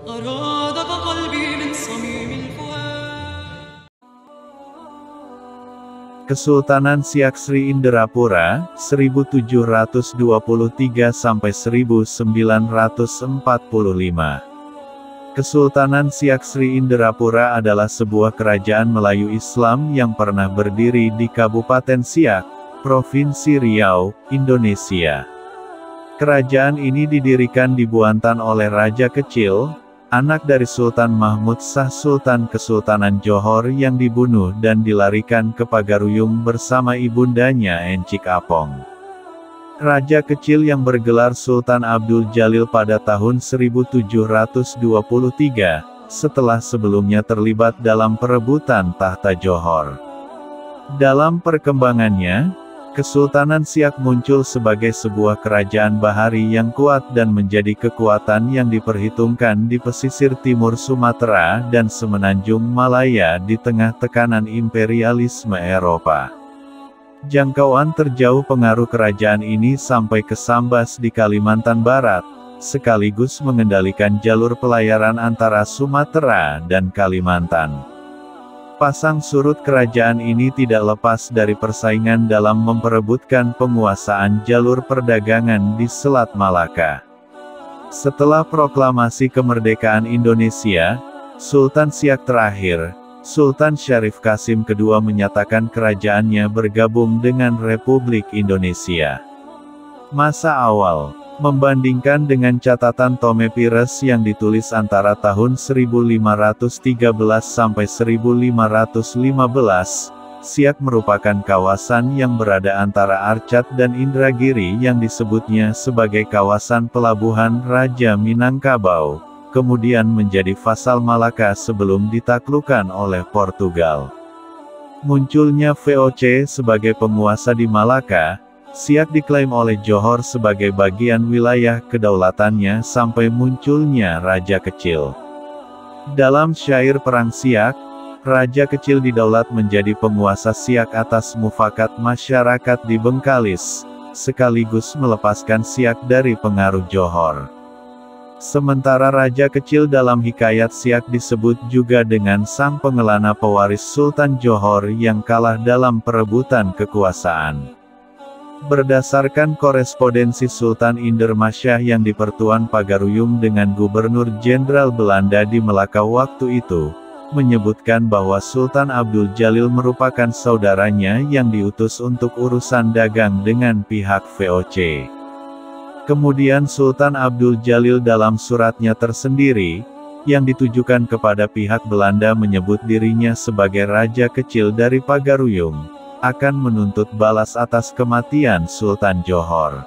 أرادك قلبي من صميم الفؤاد. Kesultanan Siak Sri Inderapura, 1723–1945. Kesultanan Siak Sri Inderapura adalah sebuah kerajaan Melayu Islam yang pernah berdiri di Kabupaten Siak, Provinsi Riau, Indonesia. Kerajaan ini didirikan di Buantan oleh Raja Kecil, anak dari Sultan Mahmud Shah Sultan Kesultanan Johor yang dibunuh dan dilarikan ke Pagaruyung bersama ibundanya Encik Apong. Raja Kecil yang bergelar Sultan Abdul Jalil pada tahun 1723, setelah sebelumnya terlibat dalam perebutan tahta Johor. Dalam perkembangannya, Kesultanan Siak muncul sebagai sebuah kerajaan bahari yang kuat dan menjadi kekuatan yang diperhitungkan di pesisir timur Sumatera dan semenanjung Malaya di tengah tekanan imperialisme Eropa. Jangkauan terjauh pengaruh kerajaan ini sampai ke Sambas di Kalimantan Barat, sekaligus mengendalikan jalur pelayaran antara Sumatera dan Kalimantan. Pasang surut kerajaan ini tidak lepas dari persaingan dalam memperebutkan penguasaan jalur perdagangan di Selat Malaka. Setelah proklamasi kemerdekaan Indonesia, Sultan Siak terakhir, Sultan Syarif Qasim II menyatakan kerajaannya bergabung dengan Republik Indonesia. Masa awal membandingkan dengan catatan Tome Pires yang ditulis antara tahun 1513 sampai 1515, Siak merupakan kawasan yang berada antara Arcat dan Indragiri yang disebutnya sebagai kawasan pelabuhan Raja Minangkabau, kemudian menjadi vasal Malaka sebelum ditaklukkan oleh Portugal. Munculnya VOC sebagai penguasa di Malaka, Siak diklaim oleh Johor sebagai bagian wilayah kedaulatannya sampai munculnya Raja Kecil. Dalam syair Perang Siak, Raja Kecil didaulat menjadi penguasa Siak atas mufakat masyarakat di Bengkalis, sekaligus melepaskan Siak dari pengaruh Johor. Sementara Raja Kecil dalam hikayat Siak disebut juga dengan sang pengelana pewaris Sultan Johor yang kalah dalam perebutan kekuasaan. Berdasarkan korespondensi Sultan Indermasyah yang di Pertuan Pagaruyung dengan Gubernur Jenderal Belanda di Melaka waktu itu, menyebutkan bahwa Sultan Abdul Jalil merupakan saudaranya yang diutus untuk urusan dagang dengan pihak VOC. Kemudian Sultan Abdul Jalil dalam suratnya tersendiri, yang ditujukan kepada pihak Belanda menyebut dirinya sebagai Raja Kecil dari Pagaruyung, akan menuntut balas atas kematian Sultan Johor.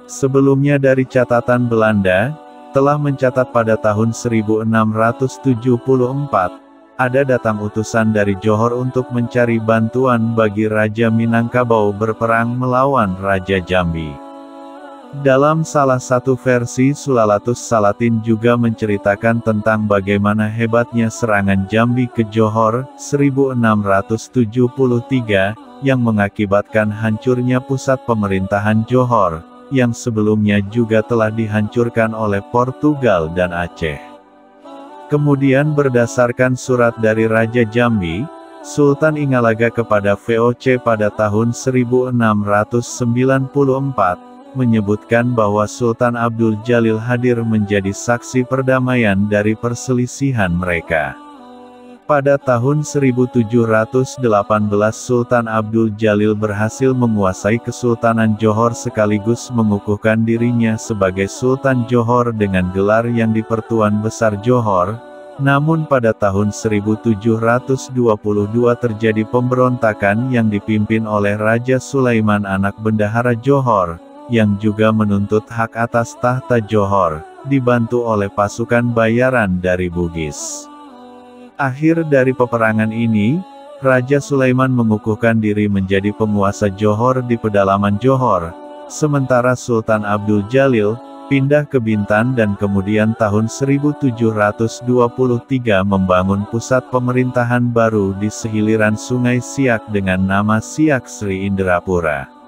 Sebelumnya dari catatan Belanda, telah mencatat pada tahun 1674, ada datang utusan dari Johor untuk mencari bantuan bagi Raja Minangkabau berperang melawan Raja Jambi. Dalam salah satu versi Sulalatus Salatin juga menceritakan tentang bagaimana hebatnya serangan Jambi ke Johor, 1673, yang mengakibatkan hancurnya pusat pemerintahan Johor, yang sebelumnya juga telah dihancurkan oleh Portugal dan Aceh. Kemudian berdasarkan surat dari Raja Jambi, Sultan Ingalaga kepada VOC pada tahun 1694, menyebutkan bahwa Sultan Abdul Jalil hadir menjadi saksi perdamaian dari perselisihan mereka. Pada tahun 1718 Sultan Abdul Jalil berhasil menguasai Kesultanan Johor sekaligus mengukuhkan dirinya sebagai Sultan Johor dengan gelar yang di Pertuan Besar Johor. Namun pada tahun 1722 terjadi pemberontakan yang dipimpin oleh Raja Sulaiman anak Bendahara Johor, yang juga menuntut hak atas tahta Johor, dibantu oleh pasukan bayaran dari Bugis. Akhir dari peperangan ini, Raja Sulaiman mengukuhkan diri menjadi penguasa Johor di pedalaman Johor, sementara Sultan Abdul Jalil pindah ke Bintan dan kemudian tahun 1723 membangun pusat pemerintahan baru di sehiliran Sungai Siak dengan nama Siak Sri Inderapura.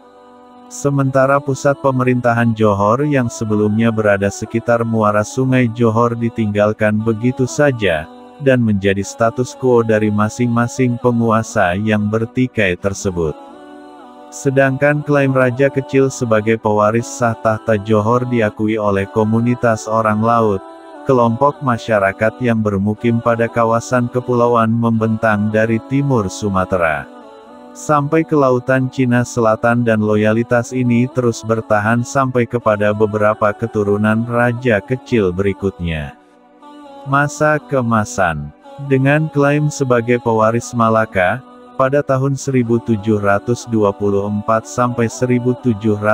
Sementara pusat pemerintahan Johor yang sebelumnya berada sekitar muara Sungai Johor ditinggalkan begitu saja, dan menjadi status quo dari masing-masing penguasa yang bertikai tersebut. Sedangkan klaim Raja Kecil sebagai pewaris sah tahta Johor diakui oleh komunitas orang laut, kelompok masyarakat yang bermukim pada kawasan kepulauan membentang dari timur Sumatera sampai ke lautan Cina Selatan, dan loyalitas ini terus bertahan sampai kepada beberapa keturunan Raja Kecil berikutnya. Masa keemasan. Dengan klaim sebagai pewaris Malaka, pada tahun 1724 sampai 1726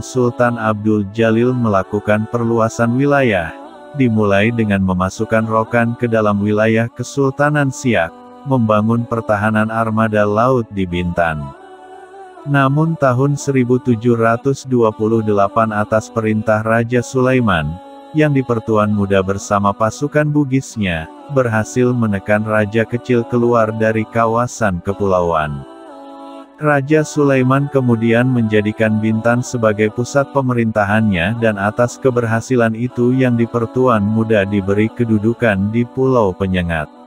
Sultan Abdul Jalil melakukan perluasan wilayah, dimulai dengan memasukkan Rokan ke dalam wilayah Kesultanan Siak, membangun pertahanan armada laut di Bintan. Namun tahun 1728 atas perintah Raja Sulaiman, yang di Pertuan Muda bersama pasukan Bugisnya, berhasil menekan Raja Kecil keluar dari kawasan kepulauan. Raja Sulaiman kemudian menjadikan Bintan sebagai pusat pemerintahannya, dan atas keberhasilan itu yang di Pertuan Muda diberi kedudukan di Pulau Penyengat.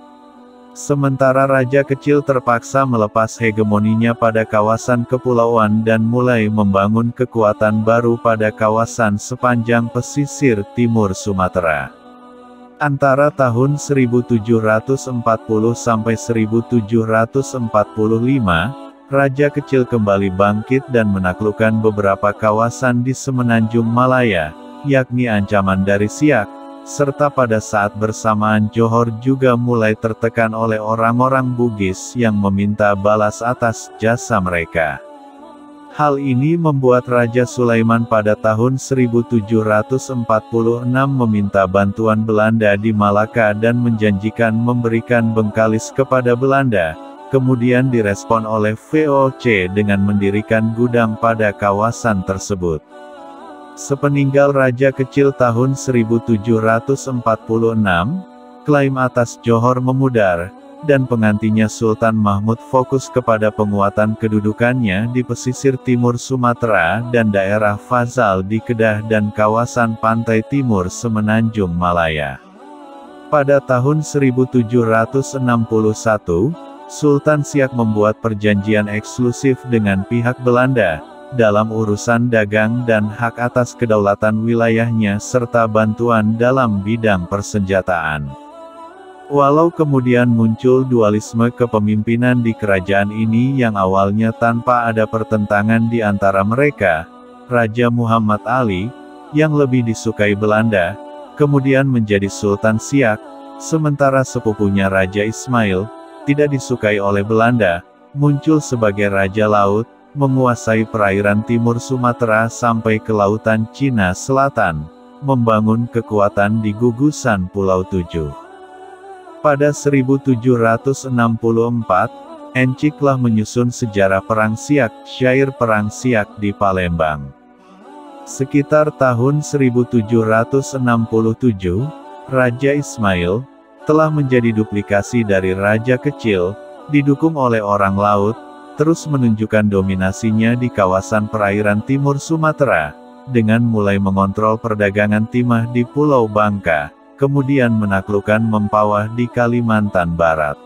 Sementara Raja Kecil terpaksa melepas hegemoninya pada kawasan kepulauan dan mulai membangun kekuatan baru pada kawasan sepanjang pesisir timur Sumatera. Antara tahun 1740 sampai 1745, Raja Kecil kembali bangkit dan menaklukkan beberapa kawasan di Semenanjung Malaya, yakni ancaman dari Siak, serta pada saat bersamaan Johor juga mulai tertekan oleh orang-orang Bugis yang meminta balas atas jasa mereka. Hal ini membuat Raja Sulaiman pada tahun 1746 meminta bantuan Belanda di Malaka dan menjanjikan memberikan Bengkalis kepada Belanda, kemudian direspon oleh VOC dengan mendirikan gudang pada kawasan tersebut. Sepeninggal Raja Kecil tahun 1746, klaim atas Johor memudar, dan penggantinya Sultan Mahmud fokus kepada penguatan kedudukannya di pesisir timur Sumatera dan daerah Fazal di Kedah dan kawasan pantai timur Semenanjung Malaya. Pada tahun 1761, Sultan Siak membuat perjanjian eksklusif dengan pihak Belanda, dalam urusan dagang dan hak atas kedaulatan wilayahnya serta bantuan dalam bidang persenjataan. Walau kemudian muncul dualisme kepemimpinan di kerajaan ini yang awalnya tanpa ada pertentangan di antara mereka, Raja Muhammad Ali, yang lebih disukai Belanda, kemudian menjadi Sultan Siak, sementara sepupunya Raja Ismail, tidak disukai oleh Belanda, muncul sebagai Raja Laut, menguasai perairan timur Sumatera sampai ke lautan Cina Selatan, membangun kekuatan di gugusan Pulau Tujuh. Pada 1764, Enciklah menyusun sejarah Perang Siak, syair Perang Siak di Palembang. Sekitar tahun 1767, Raja Ismail telah menjadi duplikasi dari Raja Kecil, didukung oleh orang laut, terus menunjukkan dominasinya di kawasan perairan timur Sumatera, dengan mulai mengontrol perdagangan timah di Pulau Bangka, kemudian menaklukkan Mempawah di Kalimantan Barat.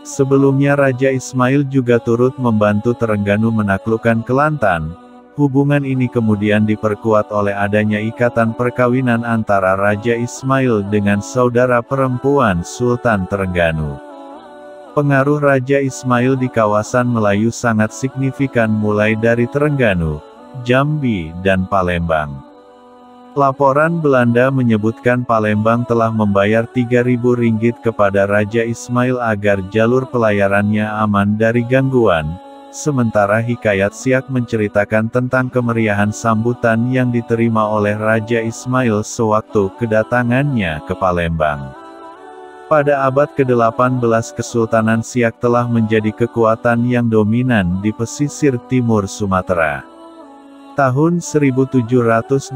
Sebelumnya Raja Ismail juga turut membantu Terengganu menaklukkan Kelantan. Hubungan ini kemudian diperkuat oleh adanya ikatan perkawinan antara Raja Ismail dengan saudara perempuan Sultan Terengganu. Pengaruh Raja Ismail di kawasan Melayu sangat signifikan mulai dari Terengganu, Jambi, dan Palembang. Laporan Belanda menyebutkan Palembang telah membayar 3.000 ringgit kepada Raja Ismail agar jalur pelayarannya aman dari gangguan, sementara Hikayat Siak menceritakan tentang kemeriahan sambutan yang diterima oleh Raja Ismail sewaktu kedatangannya ke Palembang. Pada abad ke-18 Kesultanan Siak telah menjadi kekuatan yang dominan di pesisir timur Sumatera. Tahun 1780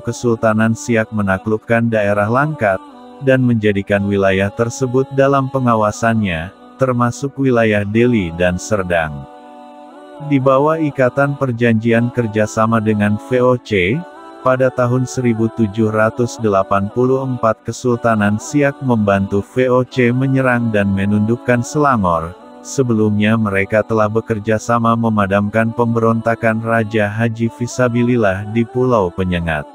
Kesultanan Siak menaklukkan daerah Langkat, dan menjadikan wilayah tersebut dalam pengawasannya, termasuk wilayah Deli dan Serdang. Di bawah Ikatan Perjanjian Kerjasama dengan VOC, pada tahun 1784 Kesultanan Siak membantu VOC menyerang dan menundukkan Selangor. Sebelumnya mereka telah bekerja sama memadamkan pemberontakan Raja Haji Fisabilillah di Pulau Penyengat.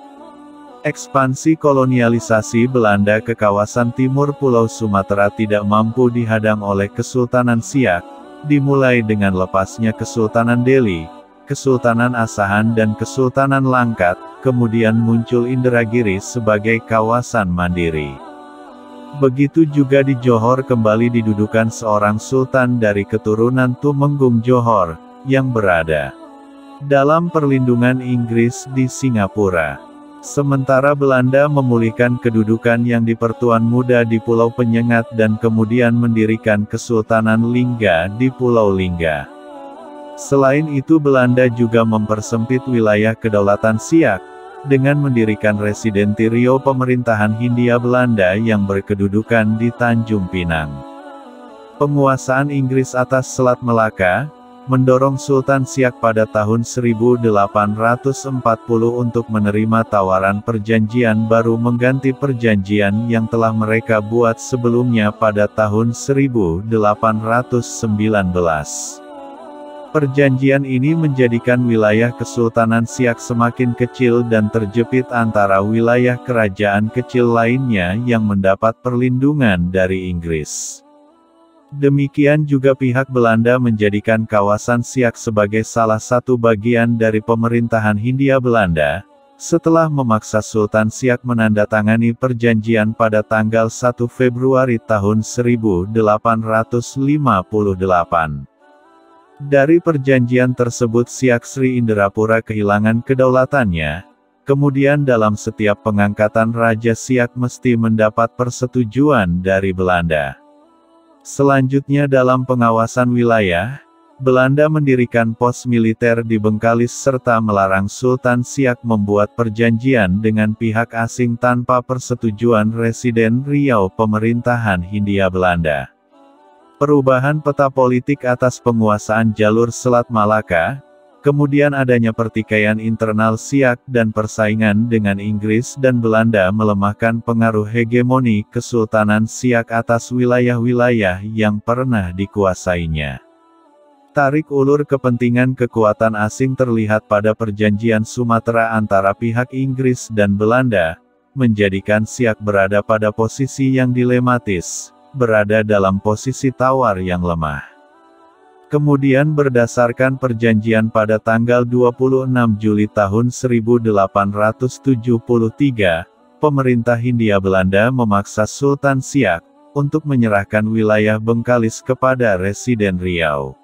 Ekspansi kolonialisasi Belanda ke kawasan timur Pulau Sumatera tidak mampu dihadang oleh Kesultanan Siak, dimulai dengan lepasnya Kesultanan Delhi, Kesultanan Asahan dan Kesultanan Langkat, kemudian muncul Indragiri sebagai kawasan mandiri. Begitu juga di Johor kembali didudukan seorang sultan dari keturunan Tumenggung Johor, yang berada dalam perlindungan Inggris di Singapura. Sementara Belanda memulihkan kedudukan yang di Pertuan Muda di Pulau Penyengat dan kemudian mendirikan Kesultanan Lingga di Pulau Lingga. Selain itu Belanda juga mempersempit wilayah kedaulatan Siak, dengan mendirikan Residenti Riau pemerintahan Hindia Belanda yang berkedudukan di Tanjung Pinang. Penguasaan Inggris atas Selat Melaka, mendorong Sultan Siak pada tahun 1840 untuk menerima tawaran perjanjian baru mengganti perjanjian yang telah mereka buat sebelumnya pada tahun 1819. Perjanjian ini menjadikan wilayah Kesultanan Siak semakin kecil dan terjepit antara wilayah kerajaan kecil lainnya yang mendapat perlindungan dari Inggris. Demikian juga pihak Belanda menjadikan kawasan Siak sebagai salah satu bagian dari pemerintahan Hindia Belanda, setelah memaksa Sultan Siak menandatangani perjanjian pada tanggal 1 Februari tahun 1858. Dari perjanjian tersebut Siak Sri Inderapura kehilangan kedaulatannya, kemudian dalam setiap pengangkatan Raja Siak mesti mendapat persetujuan dari Belanda. Selanjutnya dalam pengawasan wilayah, Belanda mendirikan pos militer di Bengkalis serta melarang Sultan Siak membuat perjanjian dengan pihak asing tanpa persetujuan Residen Riau pemerintahan Hindia Belanda. Perubahan peta politik atas penguasaan jalur Selat Malaka, kemudian adanya pertikaian internal Siak dan persaingan dengan Inggris dan Belanda melemahkan pengaruh hegemoni Kesultanan Siak atas wilayah-wilayah yang pernah dikuasainya. Tarik ulur kepentingan kekuatan asing terlihat pada perjanjian Sumatera antara pihak Inggris dan Belanda, menjadikan Siak berada pada posisi yang dilematis, berada dalam posisi tawar yang lemah. Kemudian berdasarkan perjanjian pada tanggal 26 Juli tahun 1873, pemerintah Hindia Belanda memaksa Sultan Siak untuk menyerahkan wilayah Bengkalis kepada Residen Riau.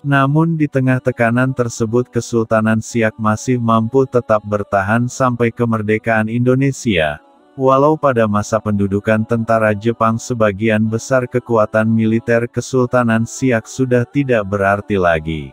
Namun di tengah tekanan tersebut Kesultanan Siak masih mampu tetap bertahan sampai kemerdekaan Indonesia. Walau pada masa pendudukan tentara Jepang sebagian besar kekuatan militer Kesultanan Siak sudah tidak berarti lagi.